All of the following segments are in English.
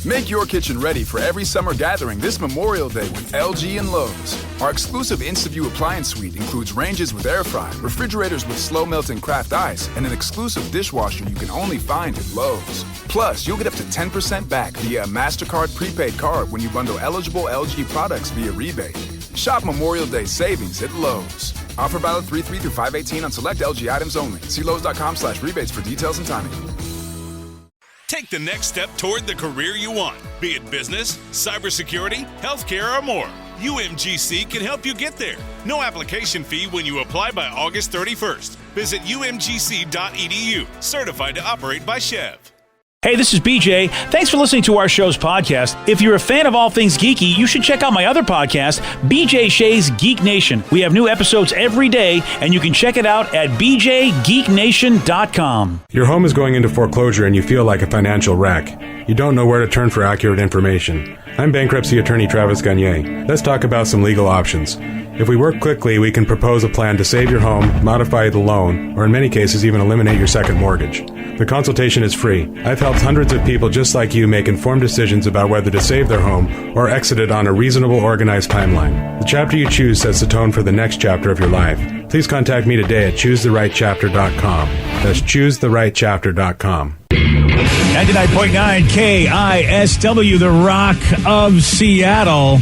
Make your kitchen ready for every summer gathering this Memorial Day with LG and Lowe's. Our exclusive InstaView appliance suite includes ranges with air fry, refrigerators with slow-melting craft ice, and an exclusive dishwasher you can only find at Lowe's. Plus, you'll get up to 10% back via a MasterCard prepaid card when you bundle eligible LG products via rebate. Shop Memorial Day savings at Lowe's. Offer valid 3/3 through 5/18 on select LG items only. See Lowe's.com/rebates for details and timing. Take the next step toward the career you want, be it business, cybersecurity, healthcare, or more. UMGC can help you get there. No application fee when you apply by August 31st. Visit umgc.edu. Certified to operate by Chev. Hey, this is BJ. Thanks for listening to our show's podcast. If you're a fan of all things geeky, you should check out my other podcast, BJ Shea's Geek Nation. We have new episodes every day, and you can check it out at bjgeeknation.com. Your home is going into foreclosure and you feel like a financial wreck. You don't know where to turn for accurate information. I'm bankruptcy attorney Travis Gagne. Let's talk about some legal options. If we work quickly, we can propose a plan to save your home, modify the loan, or in many cases even eliminate your second mortgage. The consultation is free. I've helped hundreds of people just like you make informed decisions about whether to save their home or exit it on a reasonable, organized timeline. The chapter you choose sets the tone for the next chapter of your life. Please contact me today at choosetherightchapter.com. That's choosetherightchapter.com. 99.9 KISW, the Rock of Seattle.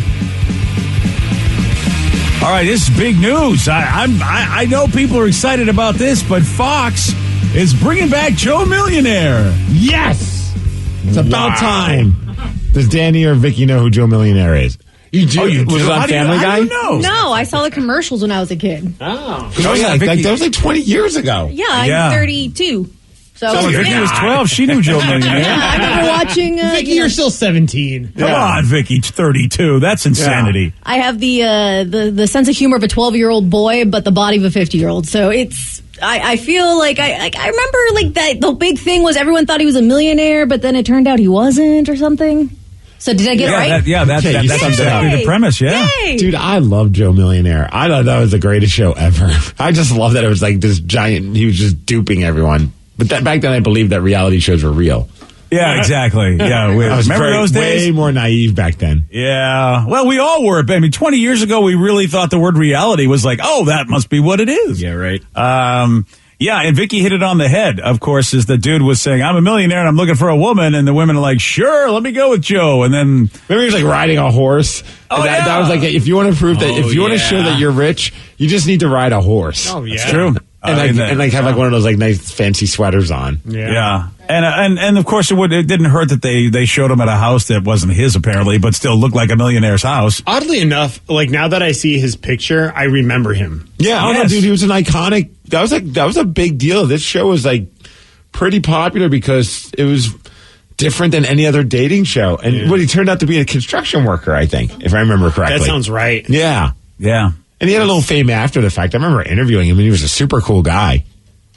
All right, this is big news. I know people are excited about this, but Fox is bringing back Joe Millionaire. Yes! It's about time. Does Danny or Vicky know who Joe Millionaire is? You do? Was it on Family Guy? No, I saw the commercials when I was a kid. Oh yeah, that was like 20 years ago. Yeah, I'm 32. So when Vicky was 12, she knew Joe Millionaire. Yeah, I remember watching... Vicky, you're still 17. Come on, Vicky, 32. That's insanity. Yeah. I have the sense of humor of a 12-year-old boy, but the body of a 50-year-old. So it's... I feel like I remember like that the big thing was everyone thought he was a millionaire, but then it turned out he wasn't or something. So did I get it right? That's exactly the premise, yeah. Yay. Dude, I love Joe Millionaire. I thought that was the greatest show ever. I just love that it was like this giant, he was just duping everyone. But back then I believed that reality shows were real. Yeah, exactly. Yeah, remember those days? Way more naive back then. Yeah. Well, we all were. I mean, 20 years ago, we really thought the word reality was like, oh, that must be what it is. Yeah, right. Yeah, and Vicky hit it on the head, of course, as the dude was saying, I'm a millionaire and I'm looking for a woman. And the women are like, sure, let me go with Joe. And then... Remember he was like riding a horse? Oh, yeah. That was like, if you want to prove that, if you want to show that you're rich, you just need to ride a horse. Oh, yeah. That's true. And have like one of those like nice fancy sweaters on. Yeah. And of course it didn't hurt that they showed him at a house that wasn't his apparently, but still looked like a millionaire's house. Oddly enough, like now that I see his picture, I remember him. Yeah, I don't know, dude. He was an iconic. That was a big deal. This show was like pretty popular because it was different than any other dating show. And he turned out to be a construction worker, I think, if I remember correctly. That sounds right. Yeah. Yeah. And he had a little fame after the fact. I remember interviewing him, and he was a super cool guy.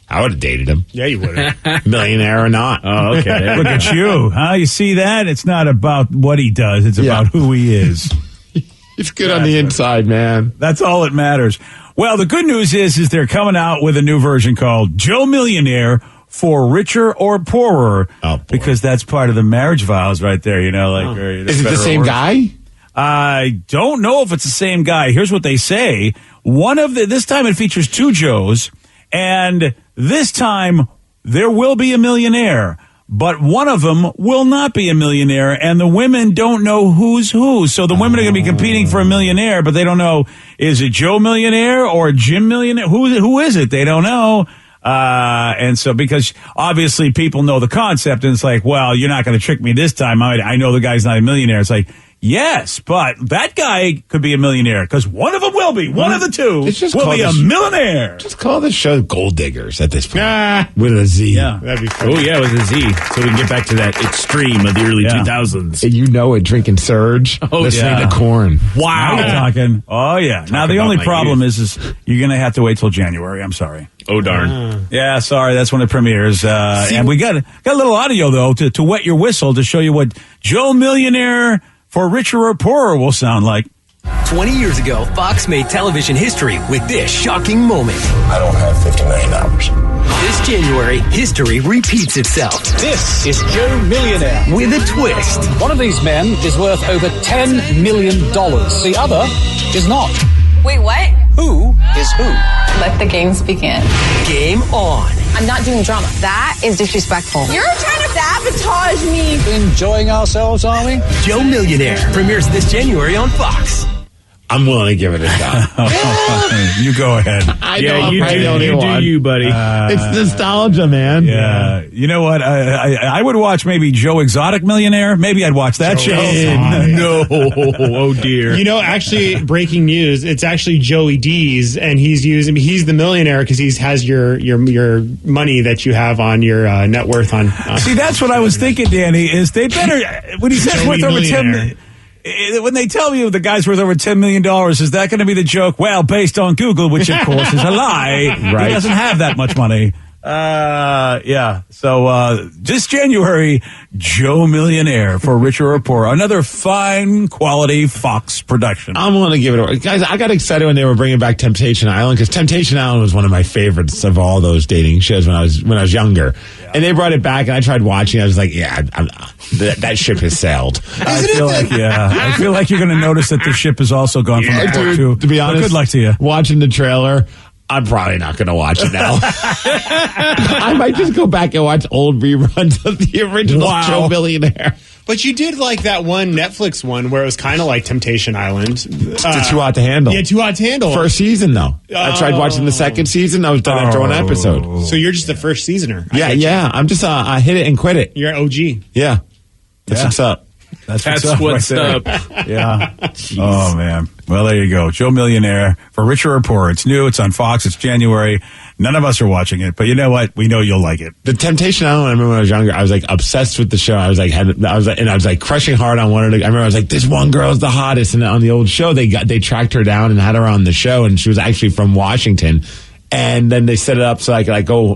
I would have dated him. Yeah, you would have. Millionaire or not. Oh, okay. Look at you. Huh? You see that? It's not about what he does. It's about who he is. He's good on the inside, man. That's all that matters. Well, the good news is they're coming out with a new version called Joe Millionaire for Richer or Poorer. Oh, boy. Because that's part of the marriage vows right there, you know. Like, is it the same guy? I don't know if it's the same guy. Here's what they say. This time it features two Joes, and this time there will be a millionaire, but one of them will not be a millionaire, and the women don't know who's who. So the women are going to be competing for a millionaire, but they don't know, is it Joe Millionaire or Jim Millionaire? Who is it? They don't know. And so because obviously people know the concept, and it's like, well, you're not going to trick me this time. I know the guy's not a millionaire. It's like, yes, but that guy could be a millionaire because one of them will be. One of the two will be a millionaire. Just call this show Gold Diggers at this point. With a Z. Yeah, that'd be fun. Oh, yeah, with a Z. So we can get back to that extreme of the early 2000s. And you know it, drinking Surge, listening to Korn. Wow. Now you're talking. Oh, yeah. Now, the only problem is you're going to have to wait till January. I'm sorry. Oh, darn. Yeah, sorry. That's when it premieres. And we got a little audio, though, to wet your whistle to show you what Joe Millionaire for Richer or Poorer will sound like. 20 years ago, Fox made television history with this shocking moment. I don't have $50 million. This January, history repeats itself. This is Joe Millionaire. With a twist. One of these men is worth over $10 million. The other is not. Wait, what? Who is who? Let the games begin. Game on. I'm not doing drama. That is disrespectful. You're trying to sabotage me. Enjoying ourselves, are we? Joe Millionaire premieres this January on Fox. I'm willing to give it a shot. You go ahead. You do you, buddy. It's nostalgia, man. Yeah. You know what? I would watch maybe Joe Exotic Millionaire. Maybe I'd watch that show. No. Oh, dear. You know, actually, breaking news. It's actually Joey D's, and he's the millionaire because he has your money that you have on your net worth on. See, that's what I was thinking, Danny. Is they better when he says worth over $10 when they tell you the guy's worth over $10 million, is that going to be the joke? Well, based on Google, which of course is a lie. Right. He doesn't have that much money. Yeah. So, this January, Joe Millionaire for Richer or Poorer. Another fine quality Fox production. I'm willing to give it away. Guys, I got excited when they were bringing back Temptation Island because Temptation Island was one of my favorites of all those dating shows when I was younger. Yeah. And they brought it back and I tried watching. I was like, yeah, that ship has sailed. I feel like you're going to notice that the ship has also gone from the port too. To be honest, good luck to you. Watching the trailer, I'm probably not going to watch it now. I might just go back and watch old reruns of the original Joe Millionaire. But you did like that one Netflix one where it was kind of like Temptation Island. Too Hot to Handle. Yeah, Too Hot to Handle. First season, though. I tried watching the second season. I was done after one episode. So you're just the first seasoner. Yeah. I'm just, I hit it and quit it. You're OG. Yeah. That's what's up. That's what's up. Yeah. Oh, man. Well, there you go. Joe Millionaire for Richer or Poorer. It's new. It's on Fox. It's January. None of us are watching it, but you know what? We know you'll like it. The Temptation Island, I remember when I was younger, I was like obsessed with the show. I was like crushing hard on one of the, I remember I was like, this one girl's the hottest. And on the old show, they tracked her down and had her on the show. And she was actually from Washington. And then they set it up so I could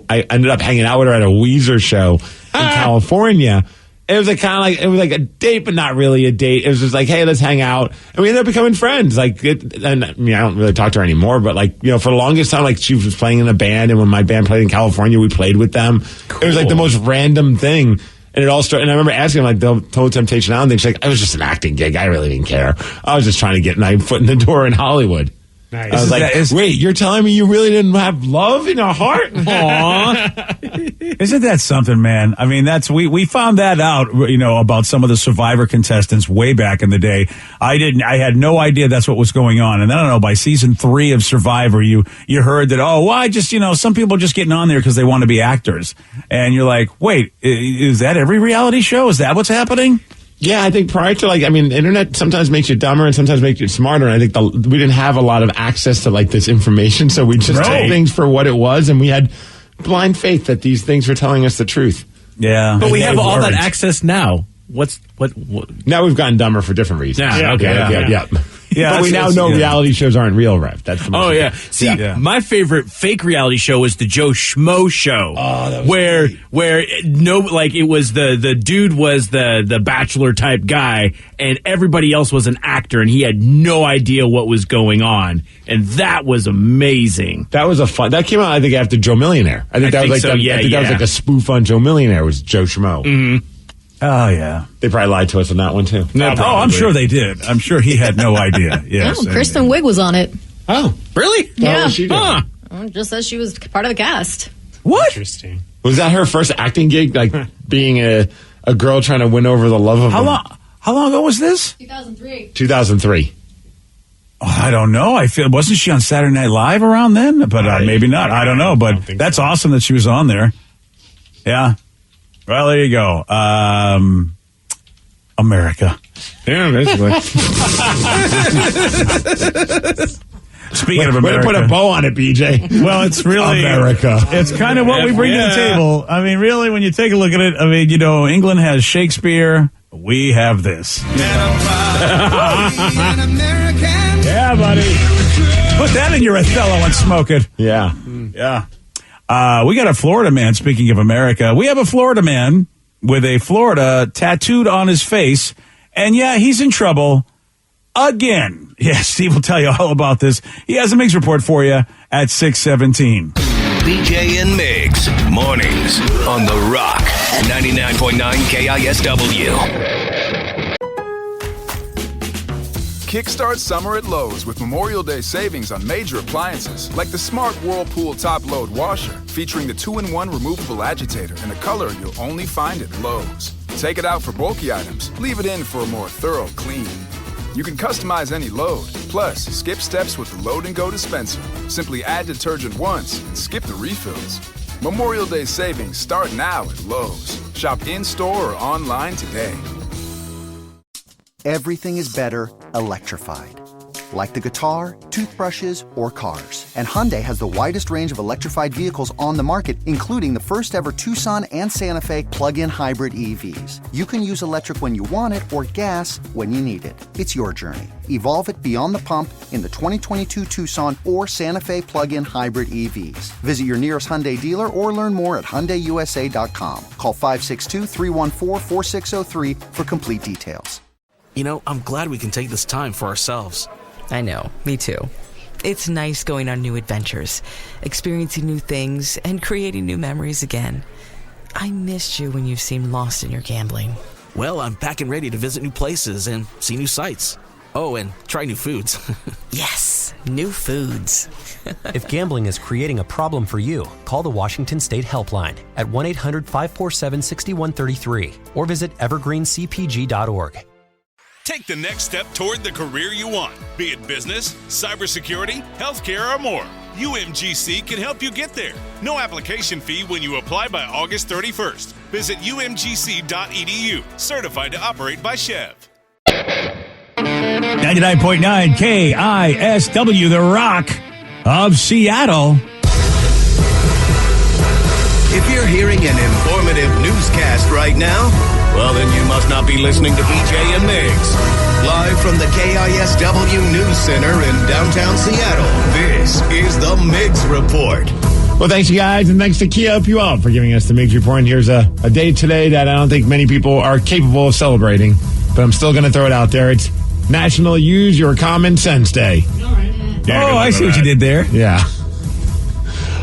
I ended up hanging out with her at a Weezer show in California. It was like it was like a date, but not really a date. It was just like, hey, let's hang out, and we ended up becoming friends. I don't really talk to her anymore, but for the longest time, she was playing in a band, and when my band played in California, we played with them. Cool. It was like the most random thing, and it all started. And I remember asking him the whole Temptation Island thing. She's like, it was just an acting gig. I really didn't care. I was just trying to get my foot in the door in Hollywood. Nice. I was like, wait, you're telling me you really didn't have love in your heart? Aww. Isn't that something, man? I mean, we found that out, about some of the Survivor contestants way back in the day. I had no idea that's what was going on. And then, I don't know, by season 3 of Survivor, you heard that, some people are just getting on there because they want to be actors. And you're like, wait, is that every reality show? Is that what's happening? Yeah, I think prior to internet sometimes makes you dumber and sometimes makes you smarter. And I think we didn't have a lot of access to this information, so we just took things for what it was, and we had blind faith that these things were telling us the truth. Yeah, but we have all that access now. What? Now we've gotten dumber for different reasons. Yeah, okay. Yeah. But we now know reality shows aren't real, Rev. That's the most yeah. See, my favorite fake reality show was the Joe Schmo show. Oh, that was where great. it was the dude was the bachelor type guy, and everybody else was an actor, and he had no idea what was going on, and that was amazing. That was that came out, I think, after Joe Millionaire. I think that was like a spoof on Joe Millionaire. Was Joe Schmo. Mm-hmm. Oh, yeah. They probably lied to us on that one, too. No, I'm sure they did. I'm sure he had no idea. Yes. Kristen Wiig was on it. Oh, really? Yeah. What was she doing? Just says she was part of the cast. What? Interesting. Was that her first acting gig? Being a girl trying to win over the love of How long ago was this? 2003. Oh, I don't know. Wasn't she on Saturday Night Live around then? But maybe not. I don't know. But that's awesome that she was on there. Yeah. Well, there you go. America. Yeah, basically. Speaking of America. Way to put a bow on it, BJ. Well, it's really America. It's kind of what we bring to the table. I mean, really, when you take a look at it, I mean, England has Shakespeare. We have this. Yeah, buddy. Put that in your Othello and smoke it. Yeah. Yeah. We got a Florida man, speaking of America. We have a Florida man with a Florida tattooed on his face. And yeah, he's in trouble again. Yeah, Steve will tell you all about this. He has a mix report for you at 6:17. BJ and Migs, mornings on The Rock, 99.9 KISW. Kickstart summer at Lowe's with Memorial Day savings on major appliances like the Smart Whirlpool Top Load Washer featuring the 2-in-1 removable agitator in a color you'll only find at Lowe's. Take it out for bulky items, leave it in for a more thorough clean. You can customize any load, plus skip steps with the Load and Go dispenser. Simply add detergent once and skip the refills. Memorial Day savings start now at Lowe's. Shop in-store or online today. Everything is better electrified. Like the guitar, toothbrushes, or cars. And Hyundai has the widest range of electrified vehicles on the market, including the first ever Tucson and Santa Fe plug-in hybrid EVs. You can use electric when you want it or gas when you need it. It's your journey. Evolve it beyond the pump in the 2022 Tucson or Santa Fe plug-in hybrid EVs. Visit your nearest Hyundai dealer or learn more at HyundaiUSA.com. Call 562-314-4603 for complete details. You know, I'm glad we can take this time for ourselves. I know, me too. It's nice going on new adventures, experiencing new things, and creating new memories again. I missed you when you seemed lost in your gambling. Well, I'm back and ready to visit new places and see new sights. Oh, and try new foods. Yes, new foods. If gambling is creating a problem for you, call the Washington State Helpline at 1-800-547-6133 or visit evergreencpg.org. Take the next step toward the career you want, be it business, cybersecurity, healthcare, or more. UMGC can help you get there. No application fee when you apply by August 31st. Visit umgc.edu, certified to operate by Chev. 99.9 KISW, The Rock of Seattle. If you're hearing an informative newscast right now, well, then you must not be listening to BJ and Migs. Live from the KISW News Center in downtown Seattle, this is the Migs Report. Well, thanks, you guys, and thanks to KISW for giving us the Migs Report. And here's a day today that I don't think many people are capable of celebrating, but I'm still going to throw it out there. It's National Use Your Common Sense Day. Oh, I see what you did there. Yeah.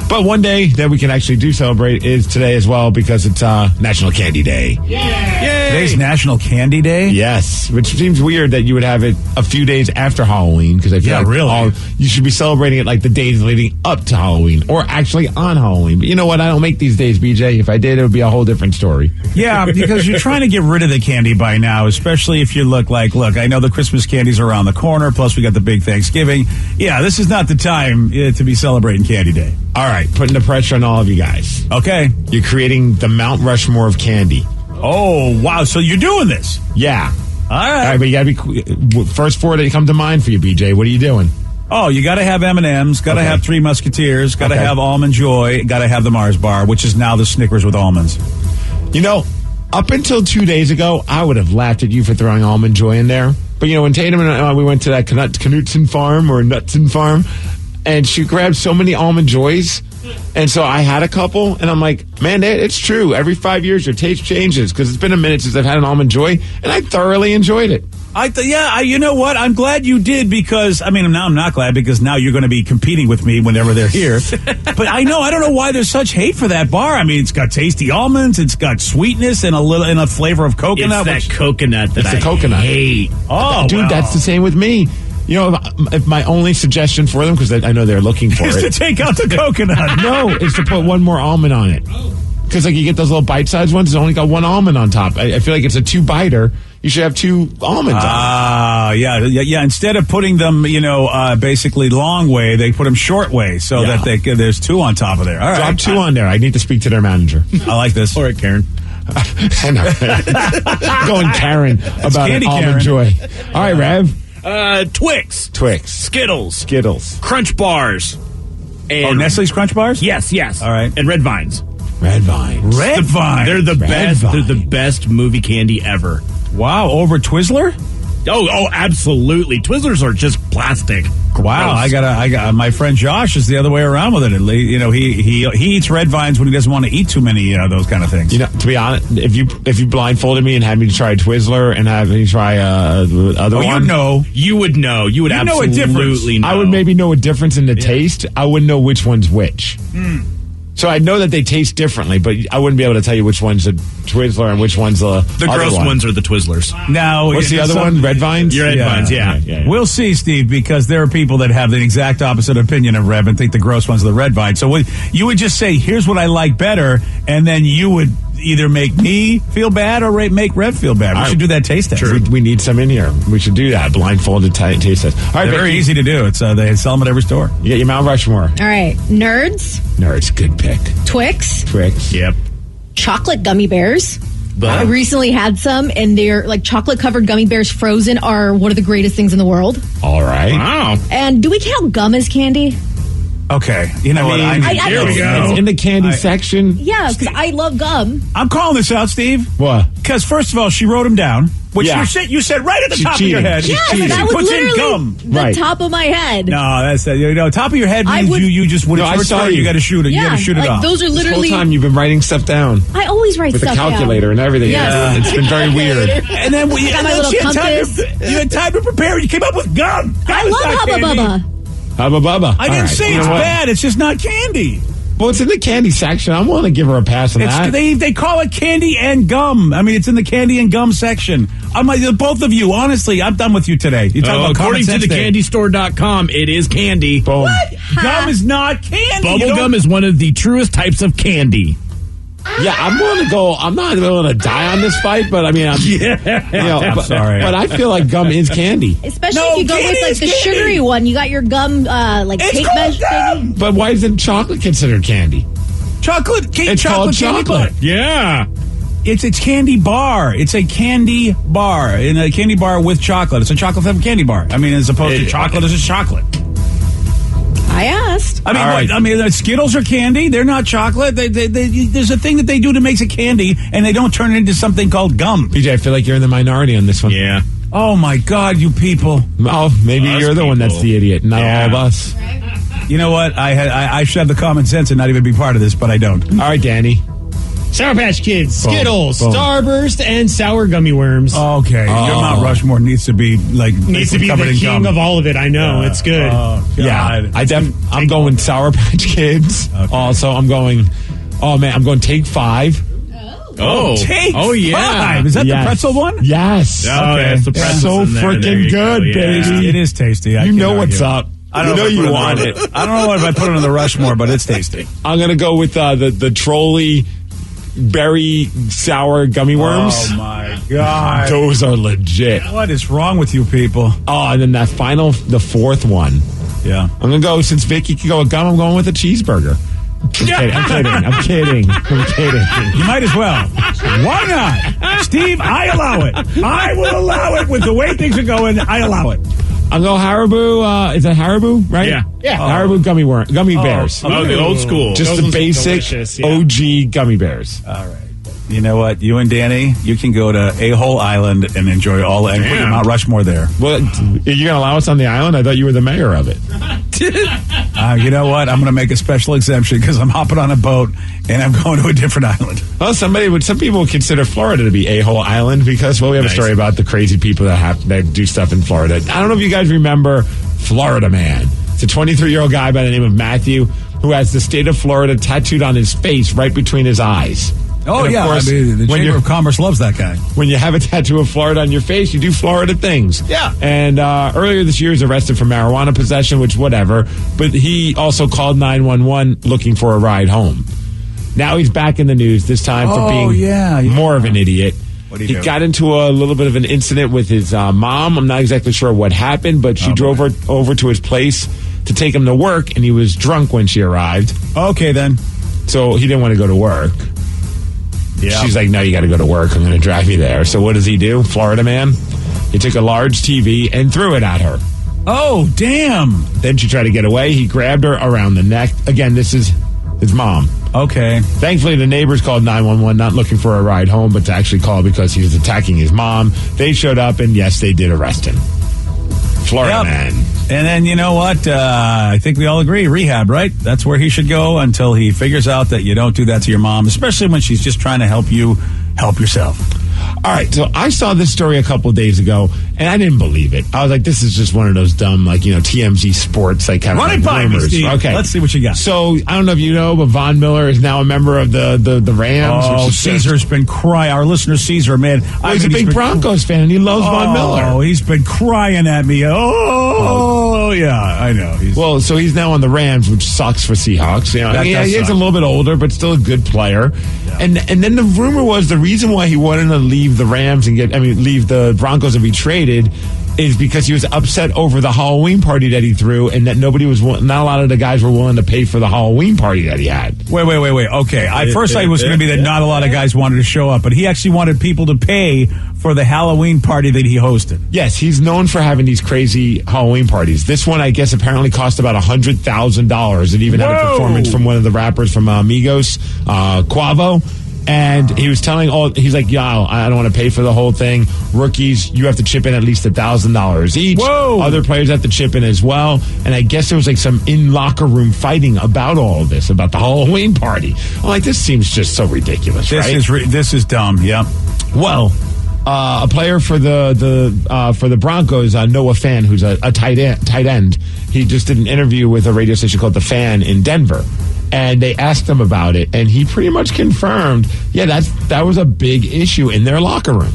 But one day that we can actually do celebrate is today as well because it's National Candy Day. Yay! Today's National Candy Day? Yes, which seems weird that you would have it a few days after Halloween because I feel like really. You should be celebrating it like the days leading up to Halloween or actually on Halloween. But you know what? I don't make these days, BJ. If I did, it would be a whole different story. Yeah, because you're trying to get rid of the candy by now, especially if you look, I know the Christmas candies are around the corner, plus we got the big Thanksgiving. Yeah, this is not the time to be celebrating Candy Day. All right, putting the pressure on all of you guys. Okay. You're creating the Mount Rushmore of candy. Oh, wow. So you're doing this? Yeah. All right. But you got to be first four that come to mind for you, BJ. What are you doing? Oh, you got to have M&Ms, got to have Three Musketeers, got to have Almond Joy, got to have the Mars bar, which is now the Snickers with almonds. You know, up until 2 days ago, I would have laughed at you for throwing Almond Joy in there. But, you know, when Tatum and I, we went to that Knutson Farm or Knutson Farm, and she grabbed so many Almond Joys. And so I had a couple, and I'm like, man, it's true. Every 5 years, your taste changes because it's been a minute since I've had an Almond Joy, and I thoroughly enjoyed it. You know what? I'm glad you did because, now I'm not glad because now you're going to be competing with me whenever they're here. But I don't know why there's such hate for that bar. It's got tasty almonds, it's got sweetness and a flavor of coconut. It's that coconut that I hate. Oh, dude, that's the same with me. You know, if my only suggestion for them, because I know they're looking for is it. Is to take out the coconut. No, is to put one more almond on it. Because you get those little bite-sized ones, it's only got one almond on top. I feel like it's a two-biter. You should have two almonds on it. Yeah. Instead of putting them, basically long way, they put them short way so that there's two on top of there. All right. Drop two on there. I need to speak to their manager. I like this. All right, Karen. I know. Going Karen about an almond joy. All right, Rev. Twix, Skittles, Crunch Bars, and Nestle's Crunch Bars. Yes. All right, and Red Vines. Red Vines. They're the best. They're the best movie candy ever. Wow, over Twizzler? Oh, absolutely. Twizzlers are just plastic. Wow, I got my friend Josh is the other way around with it. He eats Red Vines when he doesn't want to eat too many those kind of things. To be honest, if you blindfolded me and had me try Twizzler and have me try the other one, you would know. You would absolutely know. I would maybe know a difference in the taste. I wouldn't know which one's which. So I know that they taste differently, but I wouldn't be able to tell you which one's a Twizzler and which one's the gross one. ones are the Twizzlers. Now, what's the other one? Red Vines? Red Vines, yeah. We'll see, Steve, because there are people that have the exact opposite opinion of Rev and think the gross ones are the Red Vines. So you would just say, here's what I like better, and then you would either make me feel bad or make Rev feel bad. We should do that taste test. We need some in here. We should do that. Blindfolded taste test. All right, they're very easy to do. It's they sell them at every store. You get your Mount Rushmore. All right. Nerds. Nerds, good pick. Twix. Yep. Chocolate gummy bears. I recently had some, and they're like chocolate-covered gummy bears frozen are one of the greatest things in the world. All right. Wow. And do we count gum as candy? Okay, you know what? Here we go. It's in the candy section. Yeah, because I love gum. I'm calling this out, Steve. What? Because first of all, she wrote them down, which you said right at the top of your head. Yes, she that was puts in literally gum. the top of my head. No, that's top of your head means you just when it's your turn, you got to shoot it. Yeah, you got to shoot it off. Those are literally. This whole time you've been writing stuff down. I always write with stuff a calculator down. and everything. Yes. It's been very weird. And then got my little compass. You had time to prepare. You came up with gum. I love Hubba Bubba. Hubba Bubba. I didn't say it's bad. It's just not candy. Well, it's in the candy section. I'm willing to give her a pass on that. They call it candy and gum. I mean, it's in the candy and gum section. I'm like, both of you, honestly, I'm done with you today. You talk about according to thecandystore.com, it is candy. Boom. What? Gum is not candy. Bubblegum is one of the truest types of candy. Yeah, I'm willing to go. I'm not willing to die on this fight, but I mean, I'm sorry. But I feel like gum is candy. Especially if you go with like the sugary one. You got your gum tape measure thing. But why isn't chocolate considered candy? Chocolate. It's chocolate called chocolate. Yeah. It's candy bar. It's a candy bar. In a candy bar with chocolate. It's a chocolate flavor candy bar. I mean, as opposed to chocolate, it's just chocolate. I asked. I mean, Skittles are candy. They're not chocolate. There's a thing that they do that makes it candy, and they don't turn it into something called gum. BJ, I feel like you're in the minority on this one. Yeah. Oh, my God, you people. Oh, maybe you're the one that's the idiot, not all of us. You know what? I should have the common sense and not even be part of this, but I don't. All right, Danny. Sour Patch Kids, Boom. Skittles, Boom. Starburst, and sour gummy worms. Okay, your Mount Rushmore needs to be covered the in king gum. of all of it. I know it's good. Yeah, I'm going Sour Patch Kids. Okay. Also, I'm going. Oh man, I'm going Take 5. Take yeah. 5. Is that the pretzel one? Yes. Oh, yeah, it's the pretzel. So freaking good, baby. It is tasty. You know what's up. I don't know you want it. I don't know if I put it on the Rushmore, but it's tasty. I'm gonna go with the trolley berry sour gummy worms. Oh my God, those are legit. What is wrong with you people? Oh, and then the fourth one. Yeah, I'm gonna go, since Vicky can go with gum, I'm going with a cheeseburger. I'm kidding. You might as well. Why not? Steve, I allow it. I will allow it with the way things are going. I allow it. I'll go Haribo. Is that Haribo, right? Yeah. Haribo gummy bears. The old school. Just the basic OG gummy bears. All right. You know what? You and Danny, you can go to A-Hole Island and enjoy all and put your Mount Rushmore there. Well, you're going to allow us on the island? I thought you were the mayor of it. You know what? I'm going to make a special exemption because I'm hopping on a boat and I'm going to a different island. Well, some people would consider Florida to be A-Hole Island because, we have a story about the crazy people that do stuff in Florida. I don't know if you guys remember Florida Man. It's a 23-year-old guy by the name of Matthew who has the state of Florida tattooed on his face right between his eyes. Oh, yeah. Course, the Chamber of Commerce loves that guy. When you have a tattoo of Florida on your face, you do Florida things. Yeah. And earlier this year, he was arrested for marijuana possession, which whatever. But he also called 911 looking for a ride home. Now he's back in the news, this time for being more of an idiot. He got into a little bit of an incident with his mom. I'm not exactly sure what happened, but she drove her over to his place to take him to work, and he was drunk when she arrived. Okay, then. So he didn't want to go to work. Yeah. She's like, no, you got to go to work. I'm going to drive you there. So what does he do? Florida man. He took a large TV and threw it at her. Oh, damn. Then she tried to get away. He grabbed her around the neck. Again, this is his mom. Okay. Thankfully, the neighbors called 911, not looking for a ride home, but to actually call because he was attacking his mom. They showed up, and yes, they did arrest him. Florida man. And then, you know what? I think we all agree, rehab, right? That's where he should go until he figures out that you don't do that to your mom, especially when she's just trying to help you help yourself. All right, so I saw this story a couple of days ago, And I didn't believe it. I was like, this is just one of those dumb, like, TMZ sports, like, kind of Run it by me, Steve. Okay. Let's see what you got. So, I don't know if you know, but Von Miller is now a member of the Rams. Oh, Caesar's been crying. Our listener, Caesar, man. He's a big Broncos fan, and he loves Von Miller. Oh, he's been crying at me. Oh, yeah, I know. So he's now on the Rams, which sucks for Seahawks. He's a little bit older, but still a good player. Yeah. And then the rumor was the reason why he wanted to leave the Rams and leave the Broncos and be traded is because he was upset over the Halloween party that he threw, and that not a lot of the guys were willing to pay for the Halloween party that he had. Wait. Okay. At first I was going to be that not a lot of guys wanted to show up, but he actually wanted people to pay for the Halloween party that he hosted. Yes, he's known for having these crazy Halloween parties. This one, I guess, apparently cost about $100,000. It even had a performance from one of the rappers from Migos, Quavo. And he was he's like, I don't want to pay for the whole thing. Rookies, you have to chip in at least $1,000 each. Whoa. Other players have to chip in as well. And I guess there was like some locker room fighting about all of this, about the Halloween party. I'm like, this seems just so ridiculous, right? This is dumb, yeah. Well, a player for the Broncos, Noah Fan, who's a tight end, he just did an interview with a radio station called The Fan in Denver. And they asked him about it, and he pretty much confirmed, that was a big issue in their locker room.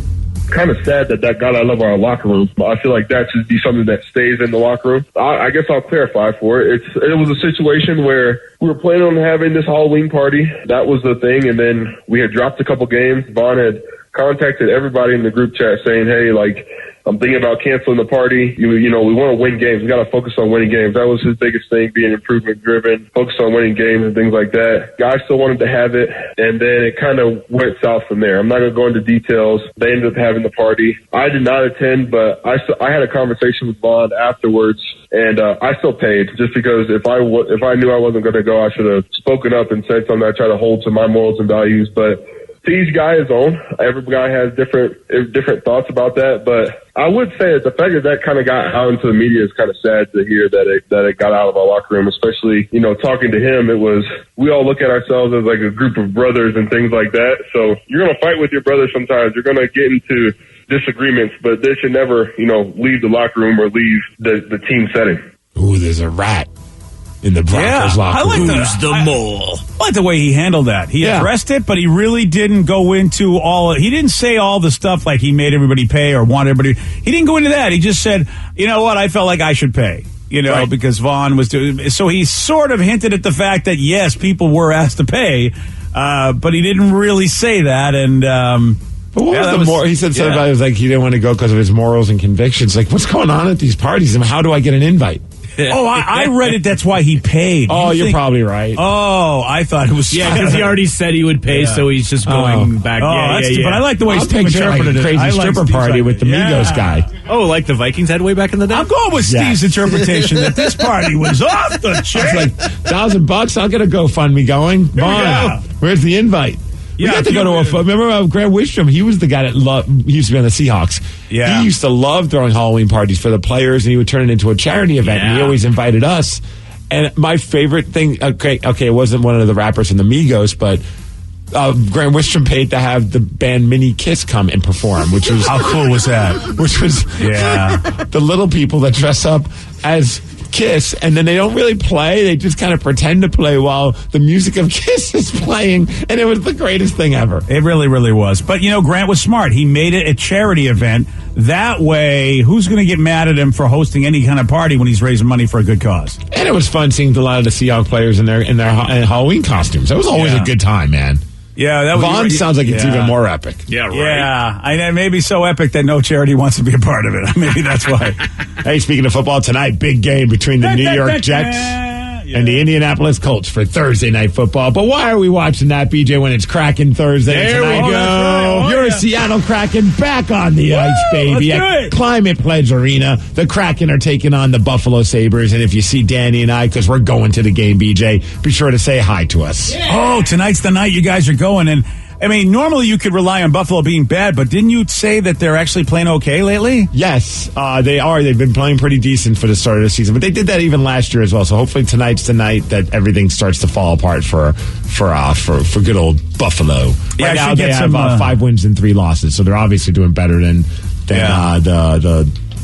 Kind of sad that got out of our locker room. I feel like that should be something that stays in the locker room. I guess I'll clarify for it. It was a situation where we were planning on having this Halloween party. That was the thing, and then we had dropped a couple games. Vaughn had contacted everybody in the group chat saying, hey, like, I'm thinking about canceling the party. We want to win games. We got to focus on winning games. That was his biggest thing, being improvement driven, focus on winning games and things like that. Guys still wanted to have it, and then it kind of went south from there. I'm not going to go into details. They ended up having the party. I did not attend, but I had a conversation with Vaughn afterwards, and I still paid just because if I knew I wasn't going to go, I should have spoken up and said something. I try to hold to my morals and values, but to each guy his own. Every guy has different thoughts about that, but I would say that the fact that kind of got out into the media is kind of sad to hear that it got out of our locker room, especially, talking to him, we all look at ourselves as like a group of brothers and things like that. So you're going to fight with your brothers sometimes. You're going to get into disagreements, but they should never, leave the locker room or leave the team setting. Ooh, there's a rat in the Broncos locker room. Who's the mole? I like the way he handled that. He addressed it, but he really didn't go into he didn't say all the stuff like he made everybody pay or wanted everybody. He didn't go into that. He just said, you know what, I felt like I should pay, because Vaughn was doing. So he sort of hinted at the fact that, yes, people were asked to pay, but he didn't really say that. And, but what was the more? He said something about it was like he didn't want to go because of his morals and convictions. Like, what's going on at these parties? And how do I get an invite? I read it. That's why he paid. You're probably right. Oh, I thought it was. Yeah, because he already said he would pay, so he's just going back. But I like the way Steve interpreted it. Crazy stripper party with the Migos guy. Oh, like the Vikings had way back in the day? I'm going with Steve's interpretation that this party was off the chain. It's like $1,000. I'll get a GoFundMe going. Vaughn, where's the invite? We got to go to remember Grant Wistrom? He was the guy that he used to be on the Seahawks. Yeah. He used to love throwing Halloween parties for the players, and he would turn it into a charity event, and he always invited us. And my favorite thing, it wasn't one of the rappers from the Migos, but Grant Wistrom paid to have the band Mini Kiss come and perform, which was... How cool was that? Which was the little people that dress up as Kiss, and then they don't really play. They just kind of pretend to play while the music of Kiss is playing, and it was the greatest thing ever. It really, really was. But, Grant was smart. He made it a charity event. That way, who's going to get mad at him for hosting any kind of party when he's raising money for a good cause? And it was fun seeing a lot of the Seahawks players in their Halloween costumes. It was always a good time, man. Yeah, that was Vaughn sounds like it's even more epic. Yeah, right. Yeah, I maybe so epic that no charity wants to be a part of it. Maybe that's why. Hey, speaking of football, tonight, big game between the New York Jets and the Indianapolis Colts for Thursday Night Football. But why are we watching that, BJ, when it's Kraken Thursday there tonight? We go. You're a Seattle Kraken back on the ice, baby. At Climate Pledge Arena, the Kraken are taking on the Buffalo Sabres. And if you see Danny and I, because we're going to the game, BJ, be sure to say hi to us. Yeah. Oh, tonight's the night you guys are going. And I mean, normally you could rely on Buffalo being bad, but didn't you say that they're actually playing okay lately? Yes, they are. They've been playing pretty decent for the start of the season, but they did that even last year as well. So hopefully tonight's the night that everything starts to fall apart for good old Buffalo. Yeah, right now get they have 5 wins and 3 losses, so they're obviously doing better than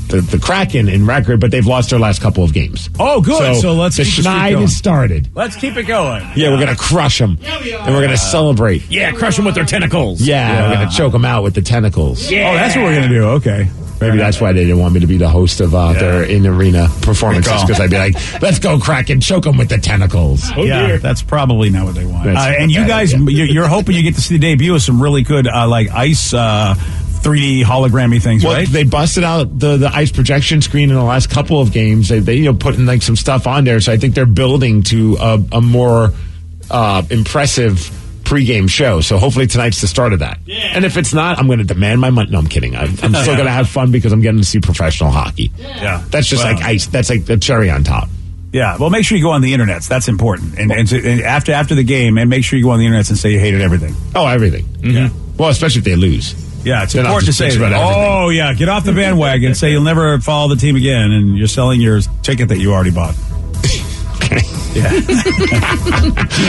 the Kraken in record, but they've lost their last couple of games. Oh, good. So let's the keep the schneid streak has started. Let's keep it going. Yeah, we're going to crush them. And we're going to celebrate. Yeah, crush them with their tentacles. Yeah, we're going to choke them out with the tentacles. Yeah. Oh, that's what we're going to do. Okay. Maybe that's why they didn't want me to be the host of their in-arena performances, because I'd be like, let's go, Kraken, choke them with the tentacles. That's probably not what they want. That's and you guys, you're hoping you get to see the debut of some really good, ice 3D hologrammy things, right? They busted out the ice projection screen in the last couple of games. They putting like some stuff on there, so I think they're building to a more impressive pregame show. So hopefully tonight's the start of that. Yeah. And if it's not, I'm going to demand my money. No, I'm kidding. I'm still going to have fun because I'm getting to see professional hockey. Yeah, that's just like ice. That's like the cherry on top. Yeah, well, make sure you go on the internets. That's important. And after the game, and make sure you go on the internets and say you hated everything. Oh, everything. Mm-hmm. Yeah. Well, especially if they lose. Yeah, it's important to say that. Oh, yeah, get off the bandwagon. Say you'll never follow the team again, and you're selling your ticket that you already bought. Yeah.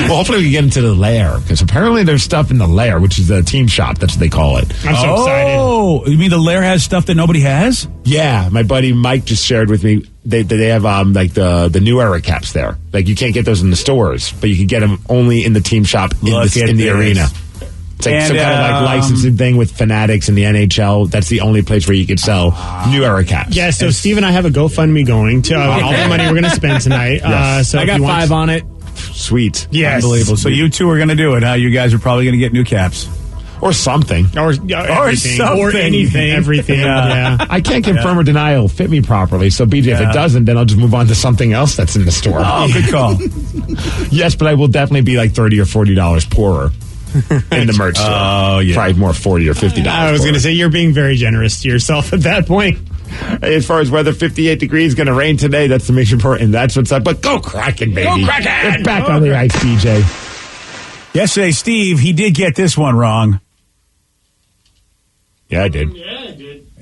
Well, hopefully we can get into the lair, because apparently there's stuff in the lair, which is the team shop. That's what they call it. I'm so excited. Oh, you mean the lair has stuff that nobody has? Yeah, my buddy Mike just shared with me. They have like the new era caps there. Like you can't get those in the stores, but you can get them only in the team shop in the arena. It's like some kind of like licensing thing with Fanatics and the NHL. That's the only place where you could sell new era caps. Yeah, so Steve and I have a GoFundMe going to all the money we're going to spend tonight. Yes. So I got 5 on it. Sweet. Yes. Unbelievable. So you two are going to do it, huh? You guys are probably going to get new caps. Or something. Or something. Or anything. Everything. Yeah. I can't confirm or deny it'll fit me properly. So, BJ, if it doesn't, then I'll just move on to something else that's in the store. Oh, good call. Yes, but I will definitely be like $30 or $40 poorer in the merch store. Oh, yeah. Probably more $40 or $50. I was going to say, you're being very generous to yourself at that point. As far as weather, 58 degrees, going to rain today. That's the Mission report, and that's what's up. But go Kraken, baby. Go Kraken! Get back on the ice, BJ. Yesterday, Steve, he did get this one wrong. Yeah, I did.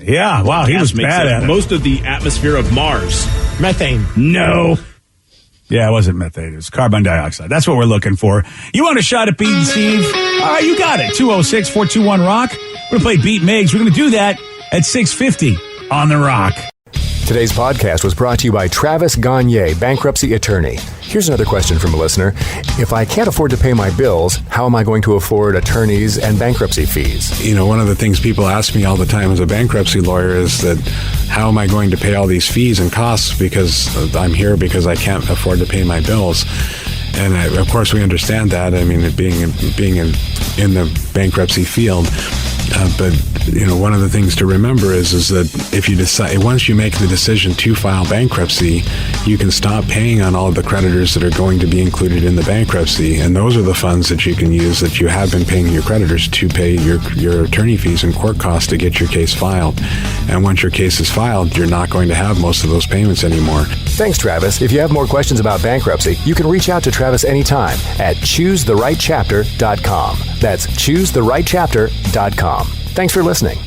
Yeah, wow, he was bad at it. Most of the atmosphere of Mars. Methane. No. Yeah, it wasn't methane. It was carbon dioxide. That's what we're looking for. You want a shot at beating Steve? All right, you got it. 206-421-ROCK. We're going to play Beat Migs. We're going to do that at 6:50 on The Rock. Today's podcast was brought to you by Travis Gagne, bankruptcy attorney. Here's another question from a listener. If I can't afford to pay my bills, how am I going to afford attorneys and bankruptcy fees? You know, one of the things people ask me all the time as a bankruptcy lawyer is that how am I going to pay all these fees and costs because I'm here because I can't afford to pay my bills? And of course, we understand that. I mean, being in the bankruptcy field. But you know, one of the things to remember is that if you decide, once you make the decision to file bankruptcy, you can stop paying on all of the creditors that are going to be included in the bankruptcy, and those are the funds that you can use that you have been paying your creditors to pay your attorney fees and court costs to get your case filed. And once your case is filed, you're not going to have most of those payments anymore. Thanks, Travis. If you have more questions about bankruptcy, you can reach out to Travis anytime at ChooseTheRightChapter.com. That's ChooseTheRightChapter.com. Thanks for listening.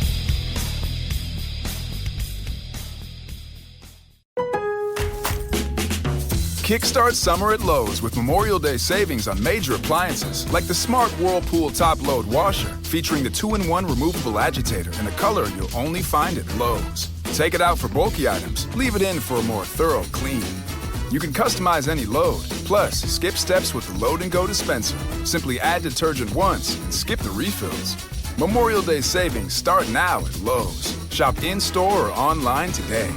Kickstart summer at Lowe's with Memorial Day savings on major appliances like the smart Whirlpool top-load washer featuring the 2-in-1 removable agitator in a color you'll only find at Lowe's. Take it out for bulky items, leave it in for a more thorough clean. You can customize any load, plus skip steps with the Load and Go dispenser. Simply add detergent once and skip the refills. Memorial Day savings start now at Lowe's. Shop in-store or online today.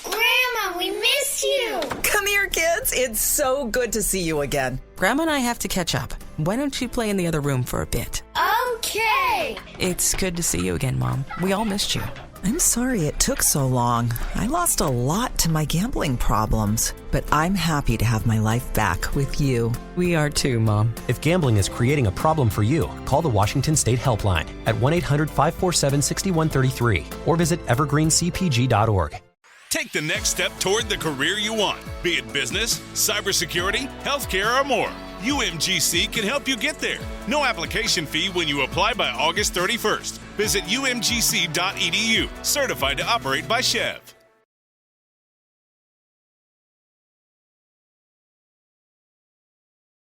Grandma, we missed you! Come here, kids. It's so good to see you again. Grandma and I have to catch up. Why don't you play in the other room for a bit? Okay! It's good to see you again, Mom. We all missed you. I'm sorry it took so long. I lost a lot to my gambling problems, but I'm happy to have my life back with you. We are too, Mom. If gambling is creating a problem for you, call the Washington State Helpline at 1-800-547-6133 or visit evergreencpg.org. Take the next step toward the career you want, be it business, cybersecurity, healthcare, or more. UMGC can help you get there. No application fee when you apply by August 31st. Visit umgc.edu. Certified to operate by Chev.